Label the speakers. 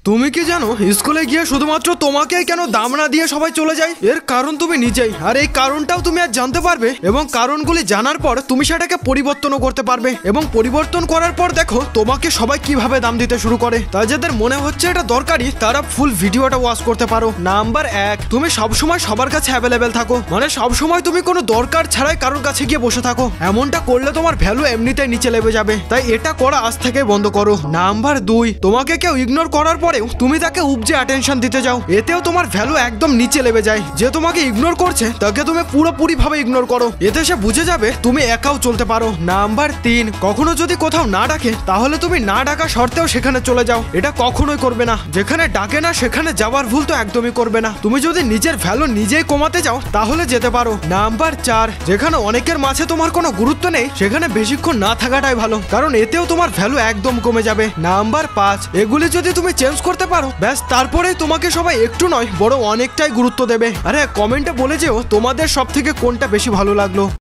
Speaker 1: তুমি কি জানো স্কুলে গিয়ে শুধুমাত্র তোমাকেই কেন দাম না দিয়ে সবাই চলে যায়? এর কারণ তুমি নিজেই, আর এই কারণটাও তুমি আজ জানতে পারবে এবং কারণগুলি জানার পর তুমি সেটাকে পরিবর্তনও করতে পারবে এবং পরিবর্তন করার পর দেখো তোমাকে সবাই কিভাবে দাম দিতে শুরু করে। তাই যাদের মনে হচ্ছে এটা দরকারি তারা ফুল ভিডিওটা ওয়াচ করতে পারো। নাম্বার 1, তুমি সবসময় সবার কাছে অ্যাভেলেবেল থাকো, মানে সবসময় তুমি কোনো দরকার ছাড়াই কারোর কাছে গিয়ে বসে থাকো। এমনটা করলে তোমার ভ্যালু এমনিতেই নিচে নেমে যাবে, তাই এটা করা আজ থেকে বন্ধ করো। নাম্বার 2, তোমাকে কেউ ইগনোর করার পরেও তুমি তাকে উপজে অ্যাটেনশন দিতে যাও, এতেও তোমার ভ্যালু একদম নিচে নেমে যায়। যে তোমাকে ইগনোর করছে তাকে তুমি পুরোপুরি ভাবে ইগনোর করো, এতে সে বুঝে যাবে তুমি একাও চলতে পারো। নাম্বার 3, কখনো যদি কোথাও না ডাকে তাহলে তুমি না ডাকা সত্ত্বেও সেখানে চলে যাও, এটা কখনোই করবে না। যেখানে ডাকে না সেখানে যাওয়ার ভুল তো একদমই করবে না। তুমি যদি নিজের ভ্যালু নিজেই কমাতে চাও তাহলে যেতে পারো। নাম্বার 4, যেখানে অনেকের মাঝে তোমার কোনো গুরুত্ব নেই সেখানে বেশিক্ষণ না থাকাটাই ভালো, কারণ এতেও তোমার ভ্যালু একদম কমে যাবে। নাম্বার 5, এগুলি যদি তুমি চেঞ্জ করতে পারো ব্যাস তারপরেই তোমাকে সবাই একটু নয় বড় অনেকটাই গুরুত্ব দেবে। আরে কমেন্টে বলে যেও তোমাদের সব থেকে কোনটা বেশি ভালো লাগলো।